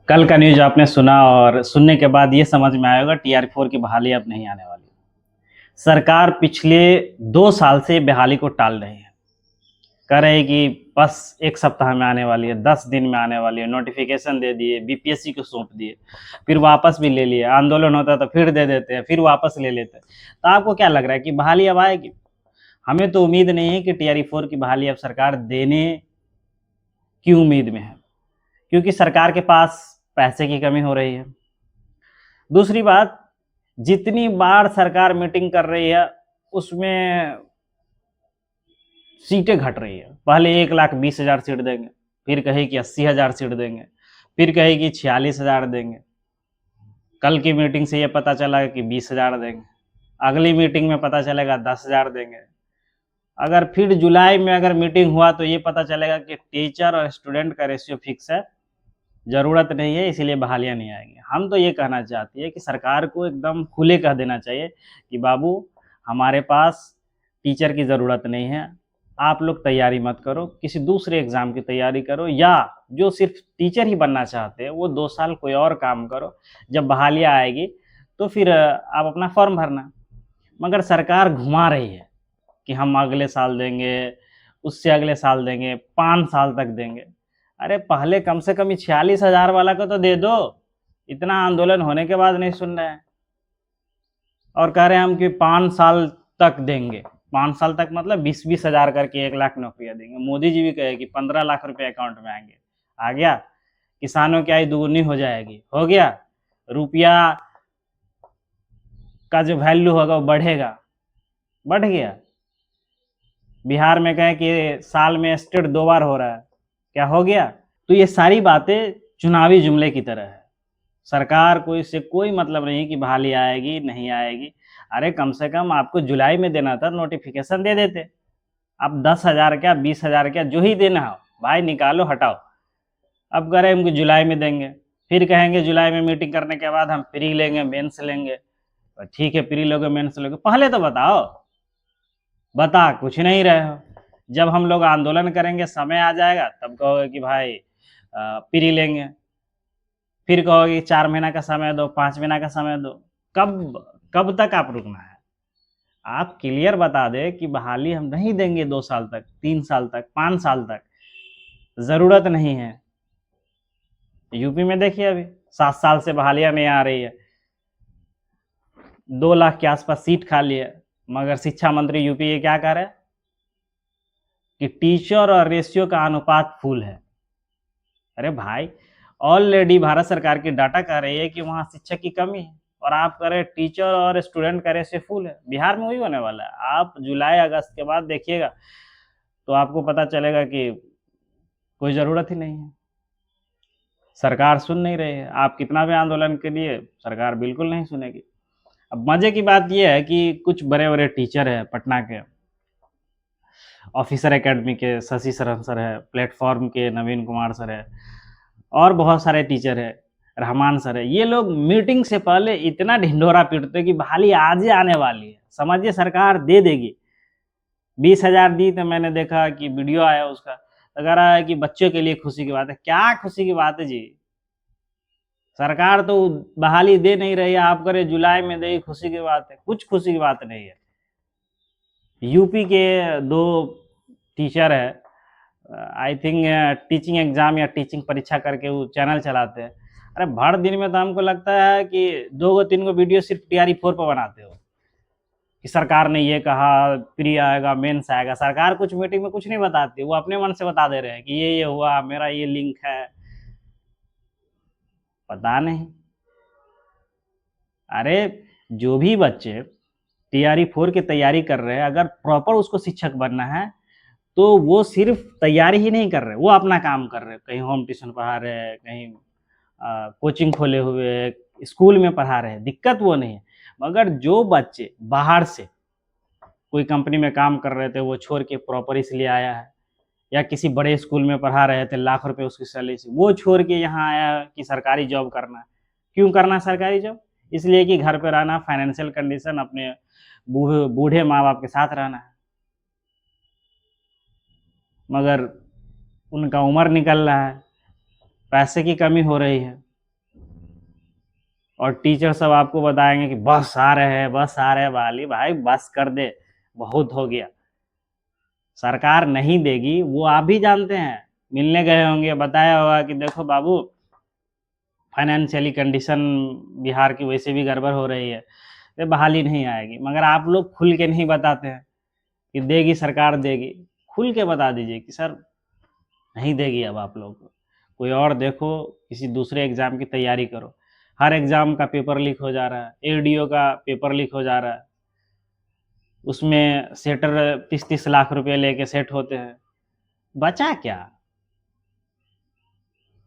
कल का न्यूज आपने सुना और सुनने के बाद ये समझ में आया होगा टीआर 4 की बहाली अब नहीं आने वाली। सरकार पिछले 2 साल से बहाली को टाल रही है। कह रहे हैं कि बस एक सप्ताह में आने वाली है, 10 दिन में आने वाली है, नोटिफिकेशन दे दिए, बीपीएससी को सौंप दिए, फिर वापस भी ले लिए, आंदोलन होता है तो फिर दे देते हैं, फिर वापस ले लेते हैं। तो आपको क्या लग रहा है कि बहाली अब आएगी? हमें तो उम्मीद नहीं है कि टीआर 4 की बहाली अब सरकार देने की उम्मीद में है, क्योंकि सरकार के पास पैसे की कमी हो रही है। दूसरी बात, जितनी बार सरकार मीटिंग कर रही है उसमें सीटें घट रही है। पहले 1,20,000 सीट देंगे, फिर कहे कि 80,000 सीट देंगे, फिर कहे कि 46,000 देंगे। कल की मीटिंग से ये पता चला कि 20,000 देंगे, अगली मीटिंग में पता चलेगा 10,000 देंगे। अगर फिर जुलाई में अगर मीटिंग हुआ तो ये पता चलेगा कि टीचर और स्टूडेंट का रेशियो फिक्स है, ज़रूरत नहीं है, इसीलिए बहालियाँ नहीं आएंगी। हम तो ये कहना चाहते हैं कि सरकार को एकदम खुले कह देना चाहिए कि बाबू, हमारे पास टीचर की ज़रूरत नहीं है, आप लोग तैयारी मत करो, किसी दूसरे एग्ज़ाम की तैयारी करो, या जो सिर्फ टीचर ही बनना चाहते हैं वो 2 साल कोई और काम करो। जब बहालियाँ आएगी तो फिर आप अपना फॉर्म भरना। मगर सरकार घुमा रही है कि हम अगले साल देंगे, उससे अगले साल देंगे, 5 साल तक देंगे। अरे पहले कम से कम ये 46,000 वाला को तो दे दो। इतना आंदोलन होने के बाद नहीं सुन रहे हैं और कह रहे हैं हम कि 5 साल तक देंगे। 5 साल तक मतलब 20-20 हज़ार करके 1 लाख नौकरियां देंगे। मोदी जी भी कहे कि 15 लाख रुपए अकाउंट में आएंगे। आ गया? किसानों की आय दुगुनी हो जाएगी। हो गया? रुपया का जो वैल्यू होगा वो बढ़ेगा। बढ़ गया? बिहार में कहें कि साल में स्टेट 2 बार हो रहा है, क्या हो गया? तो ये सारी बातें चुनावी जुमले की तरह है। सरकार को इससे कोई मतलब नहीं कि बहाली आएगी नहीं आएगी। अरे कम से कम आपको जुलाई में देना था, नोटिफिकेशन दे देते। अब 10,000 क्या 20,000 क्या जो ही देना हो भाई निकालो हटाओ। अब कह रहे हैं हमको जुलाई में देंगे, फिर कहेंगे जुलाई में मीटिंग करने के बाद हम प्री लेंगे, मेंस लेंगे। तो ठीक है, प्री लोगे मेंस लोगे, पहले तो बताओ। बता कुछ नहीं रहे हो। जब हम लोग आंदोलन करेंगे, समय आ जाएगा तब कहोगे कि भाई प्री लेंगे, फिर कहोगे 4 महीना का समय दो, 5 महीना का समय दो। कब कब तक आप रुकना है? आप क्लियर बता दे कि बहाली हम नहीं देंगे 2 साल तक, 3 साल तक, 5 साल तक, जरूरत नहीं है। यूपी में देखिए अभी 7 साल से बहालियां नहीं आ रही है, 2 लाख के आसपास सीट खाली है। मगर शिक्षा मंत्री यूपी ये क्या कह रहे हैं कि टीचर और रेशियो का अनुपात फुल है। अरे भाई, ऑलरेडी भारत सरकार की डाटा कह रही है कि वहाँ शिक्षक की कमी है और आप कह रहे हैं टीचर और स्टूडेंट का रेशियो फुल है। बिहार में वही होने वाला है। आप जुलाई अगस्त के बाद देखिएगा तो आपको पता चलेगा कि कोई ज़रूरत ही नहीं है। सरकार सुन नहीं रही है। आप कितना भी आंदोलन के लिए, सरकार बिल्कुल नहीं सुनेगी। अब मज़े की बात यह है कि कुछ बड़े बड़े टीचर हैं पटना के, ऑफिसर एकेडमी के शशि शरण सर है, प्लेटफॉर्म के नवीन कुमार सर है, और बहुत सारे टीचर है, रहमान सर है। ये लोग मीटिंग से पहले इतना ढिंढोरा पीटते हैं कि बहाली आज ही आने वाली है, समझिए सरकार दे देगी। 20,000 दी तो मैंने देखा कि वीडियो आया उसका, तो कह रहा है कि बच्चों के लिए खुशी की बात है। क्या खुशी की बात है जी? सरकार तो बहाली दे नहीं रही है, आप करे जुलाई में देगी, खुशी की बात है? कुछ खुशी की बात नहीं है। यूपी के 2 टीचर है, आई थिंक टीचिंग एग्जाम या टीचिंग परीक्षा करके वो चैनल चलाते हैं। अरे भर दिन में तो हमको लगता है कि 2-3 वीडियो सिर्फ टीआर 4 पर बनाते हो कि सरकार ने ये कहा, प्री आएगा, मेंस आएगा। सरकार कुछ मीटिंग में कुछ नहीं बताती, वो अपने मन से बता दे रहे हैं कि ये हुआ, मेरा ये लिंक है। पता नहीं। अरे जो भी बच्चे टीआर 4 की तैयारी कर रहे हैं, अगर प्रॉपर उसको शिक्षक बनना है तो वो सिर्फ तैयारी ही नहीं कर रहे, वो अपना काम कर रहे हैं। कहीं होम ट्यूशन पढ़ा रहे हैं, कहीं कोचिंग खोले हुए हैं, स्कूल में पढ़ा रहे हैं, दिक्कत वो नहीं है। मगर जो बच्चे बाहर से कोई कंपनी में काम कर रहे थे, वो छोड़ के प्रॉपर इसलिए आया है, या किसी बड़े स्कूल में पढ़ा रहे थे, लाख रुपए उसकी सैलरी से, वो छोड़ के यहाँ आया है कि सरकारी जॉब करना है। क्यों करना है सरकारी जॉब? इसलिए कि घर पे रहना, फाइनेंशियल कंडीशन, अपने बूढ़े माँ बाप के साथ रहना है। मगर उनका उम्र निकल रहा है, पैसे की कमी हो रही है, और टीचर सब आपको बताएंगे कि बस आ रहे हैं, बस आ रहे हैं। वाली भाई बस कर दे, बहुत हो गया। सरकार नहीं देगी, वो आप भी जानते हैं। मिलने गए होंगे, बताया होगा कि देखो बाबू, फाइनेंशियली कंडीशन बिहार की वैसे भी गड़बड़ हो रही है, ये बहाली नहीं आएगी। मगर आप लोग खुल के नहीं बताते हैं कि देगी सरकार, देगी। खुल के बता दीजिए कि सर नहीं देगी, अब आप लोग कोई और देखो, किसी दूसरे एग्ज़ाम की तैयारी करो। हर एग्ज़ाम का पेपर लीक हो जा रहा है, एडीओ का पेपर लीक हो जा रहा है, उसमें सेटर 30-30 लाख रुपए लेके सेट होते हैं। बचा क्या?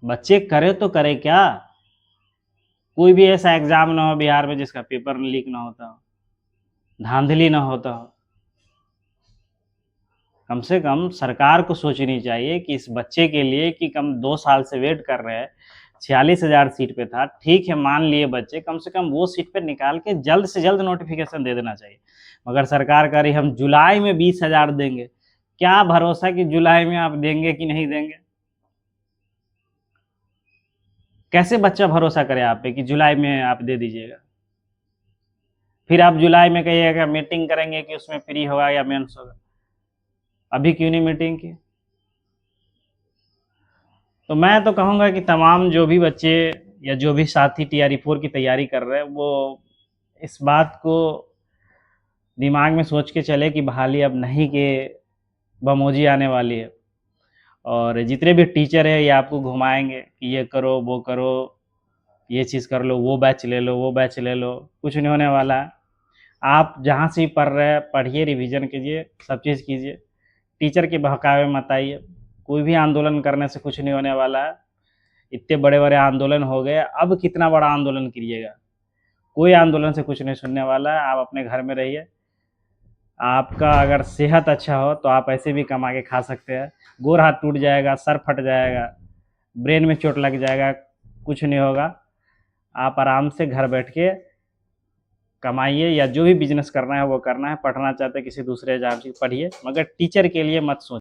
बच्चे करे तो करे क्या? कोई भी ऐसा एग्ज़ाम ना हो बिहार में जिसका पेपर लीक ना होता हो, धांधली ना होता हो। कम से कम सरकार को सोचनी चाहिए कि इस बच्चे के लिए, कि कम 2 साल से वेट कर रहे हैं, 46,000 सीट पे था, ठीक है मान लिए बच्चे, कम से कम वो सीट पे निकाल के जल्द से जल्द नोटिफिकेशन दे देना चाहिए। मगर सरकार कह रही हम जुलाई में 20,000 देंगे। क्या भरोसा कि जुलाई में आप देंगे कि नहीं देंगे? कैसे बच्चा भरोसा करे आप पे कि जुलाई में आप दे दीजिएगा? फिर आप जुलाई में कहिएगा मीटिंग करेंगे कि उसमें फ्री होगा या मेंस होगा। अभी क्यों नहीं मीटिंग की? तो मैं तो कहूँगा कि तमाम जो भी बच्चे या जो भी साथी टीआरई 4 की तैयारी कर रहे हैं, वो इस बात को दिमाग में सोच के चले कि बहाली अब नहीं के बमोजी आने वाली है। और जितने भी टीचर हैं ये आपको घुमाएंगे कि ये करो, वो करो, ये चीज़ कर लो, वो बैच ले लो, वो बैच ले लो। कुछ नहीं होने वाला है। आप जहाँ से भी पढ़ रहे हैं पढ़िए, रिवीजन कीजिए, सब चीज़ कीजिए। टीचर के बहकावे मत आइए। कोई भी आंदोलन करने से कुछ नहीं होने वाला है। इतने बड़े बड़े आंदोलन हो गए, अब कितना बड़ा आंदोलन कीजिएगा? कोई आंदोलन से कुछ नहीं सुनने वाला है। आप अपने घर में रहिए। आपका अगर सेहत अच्छा हो तो आप ऐसे भी कमा के खा सकते हैं। गोर हाथ टूट जाएगा, सर फट जाएगा, ब्रेन में चोट लग जाएगा, कुछ नहीं होगा। आप आराम से घर बैठ के कमाइए, या जो भी बिजनेस करना है वो करना है। पढ़ना चाहते हैं किसी दूसरे एग्जाम से पढ़िए, मगर टीचर के लिए मत सोचिए।